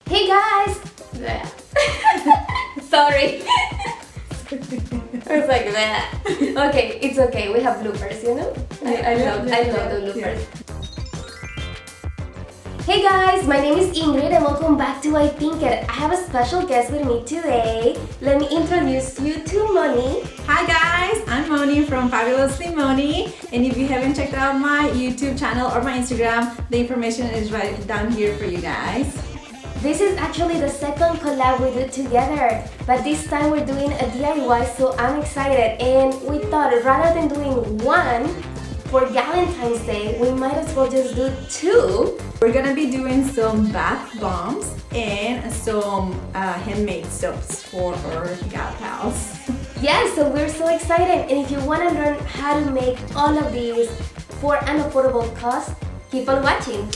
Hey guys! Sorry. I was like, bleh. Okay, it's okay. We have bloopers, you know? I love the bloopers. Yeah. Hey guys, my name is Ingrid and welcome back to ipinkit. I have a special guest with me today. Let me introduce you to Moni. Hi guys, I'm Moni from Fabulously Moni, and if you haven't checked out my YouTube channel or my Instagram, the information is right down here for you guys. This is actually the second collab we do together, but this time we're doing a DIY, so I'm excited. And we thought rather than doing one for Valentine's Day, we might as well just do two. We're gonna be doing some bath bombs and some handmade soaps for our gal pals. Yes, so we're so excited, and if you want to learn how to make all of these for an affordable cost, keep on watching.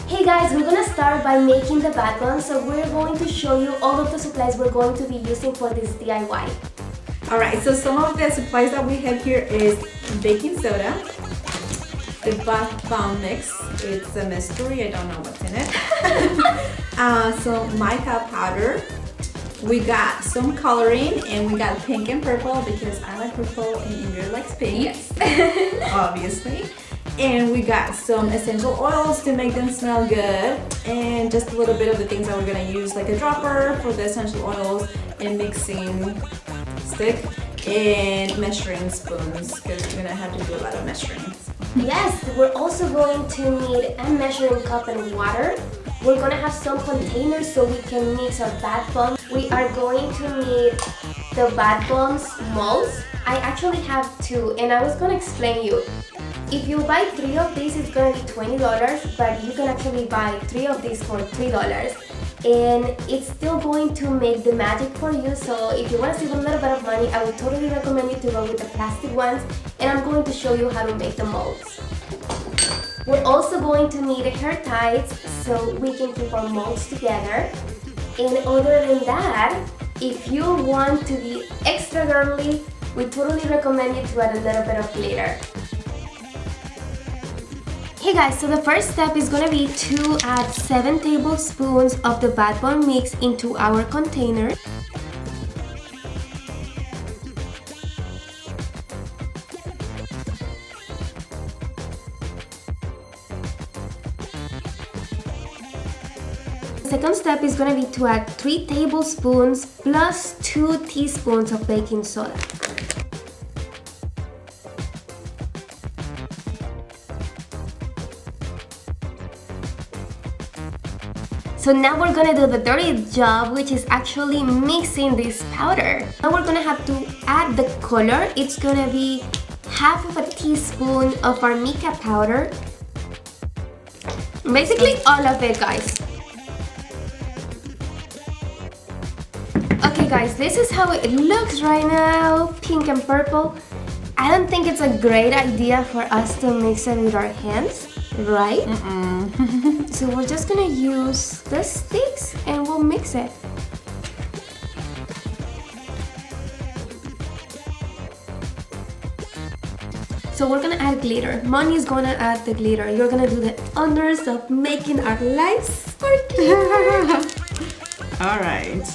Hey guys, we're gonna start by making the bath bombs, so we're going to show you all of the supplies we're going to be using for this DIY. Alright, so some of the supplies that we have here is baking soda, the bath bomb mix, it's a mystery, I don't know what's in it, some mica powder, we got some coloring, and we got pink and purple because I like purple and Ingrid likes pink. Yes. Obviously. And we got some essential oils to make them smell good, and just a little bit of the things that we're gonna use, like a dropper for the essential oils, and mixing stick, and measuring spoons because we're gonna have to do a lot of measuring. Yes, we're also going to need a measuring cup and water. We're gonna have some containers so we can mix our bath bombs. We are going to need the bath bombs molds. I actually have two, and I was gonna explain you. If you buy 3 of these, it's gonna be $20, but you can actually buy 3 of these for $3. And it's still going to make the magic for you, so if you want to save a little bit of money, I would totally recommend you to go with the plastic ones, and I'm going to show you how to make the molds. We're also going to need hair ties so we can keep our molds together. And other than that, if you want to be extra girly, we totally recommend you to add a little bit of glitter. Hey guys, so the first step is gonna be to add 7 tablespoons of the bath bomb mix into our container. The second step is gonna be to add 3 tablespoons plus 2 teaspoons of baking soda. So now we're gonna do the dirty job, which is actually mixing this powder. Now we're gonna have to add the color. It's gonna be half of a teaspoon of our mica powder. Basically all of it, guys. Okay guys, this is how it looks right now, pink and purple. I don't think it's a great idea for us to mix it with our hands, right? So we're just gonna use the sticks and we'll mix it. So we're gonna add glitter. Moni's gonna add the glitter. You're gonna do the honors of making our lives sparkly. Alright.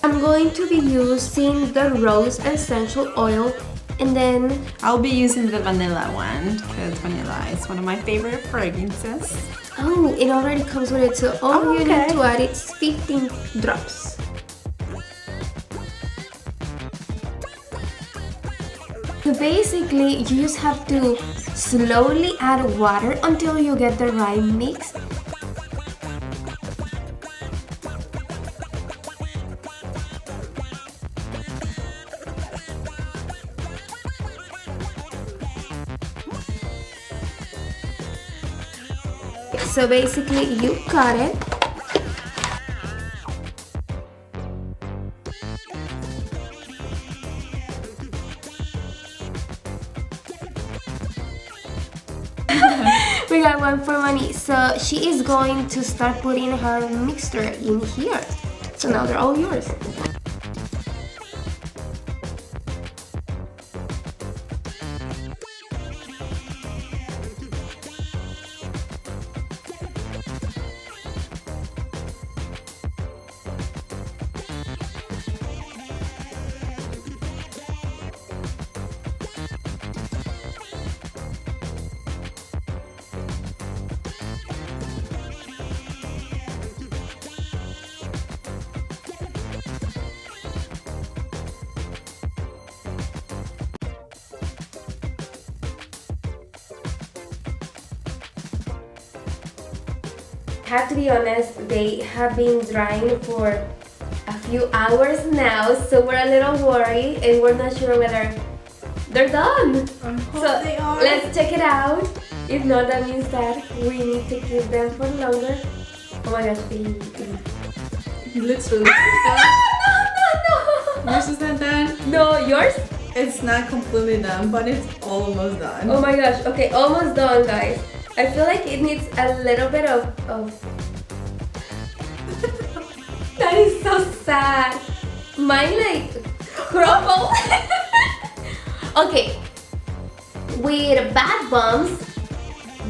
I'm going to be using the rose essential oil, and then I'll be using the vanilla one because vanilla is one of my favorite fragrances. oh, it already comes with it, so all you need to add is 15 drops. So basically, you just have to slowly add water until you get the right mix. So basically, you cut it. We got one for Moni. So she is going to start putting her mixture in here. So now they're all yours. have to be honest, they have been drying for a few hours now, so we're a little worried and we're not sure whether they're done. I hope So they are. let's check it out. If not, that means that we need to keep them for longer. Oh my gosh, baby. It looks really No, no, Yours is not done. no. No, yours? It's not completely done, but it's almost done. Oh my gosh, okay, almost done, guys. I feel like it needs a little bit of... That is so sad. Mine like crumbled. Okay, with bath bombs,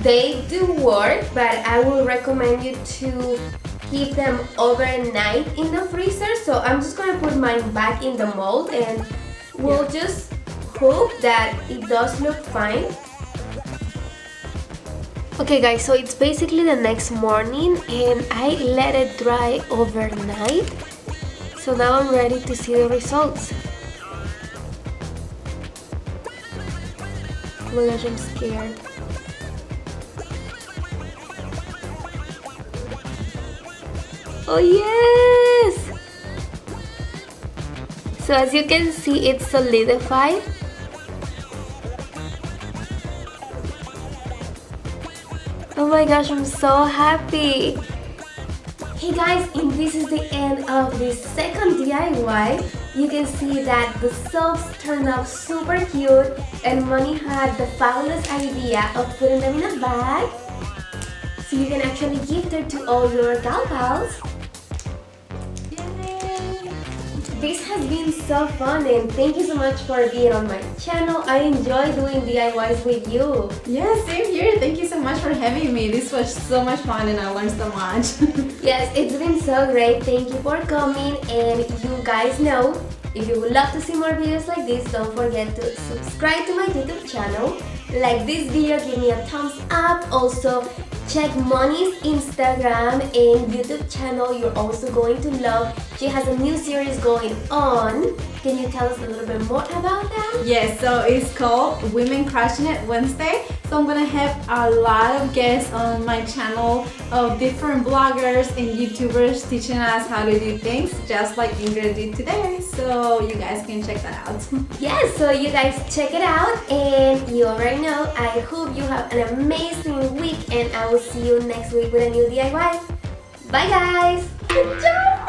they do work, but I will recommend you to keep them overnight in the freezer. So I'm just gonna put mine back in the mold and we'll just hope that it does look fine. Okay guys, so it's basically the next morning and I let it dry overnight. So now I'm ready to see the results. Oh my gosh, I'm scared. Oh yes! So as you can see, it's solidified. Oh my gosh, I'm so happy! Hey guys, and this is the end of the second DIY. You can see that the soaps turned out super cute and Moni had the fabulous idea of putting them in a bag so you can actually gift it to all your gal pals. This has been so fun and thank you so much for being on my channel. I enjoy doing DIYs with you. Yeah, same here. Thank you so much for having me. This was so much fun and I learned so much. Yes, it's been so great. Thank you for coming, and you guys know, if you would love to see more videos like this, don't forget to subscribe to my YouTube channel, like this video, give me a thumbs up, also check Moni's Instagram and YouTube channel. You're also going to love. She has a new series going on. Can you tell us a little bit more about that? Yes, so it's called Women Crushing It Wednesday. So I'm gonna have a lot of guests on my channel of different bloggers and YouTubers teaching us how to do things just like Ingrid did today. So you guys can check that out. Yes, so you guys check it out, and you already know, I hope you have an amazing week and I will see you next week with a new DIY. Bye guys! Ciao!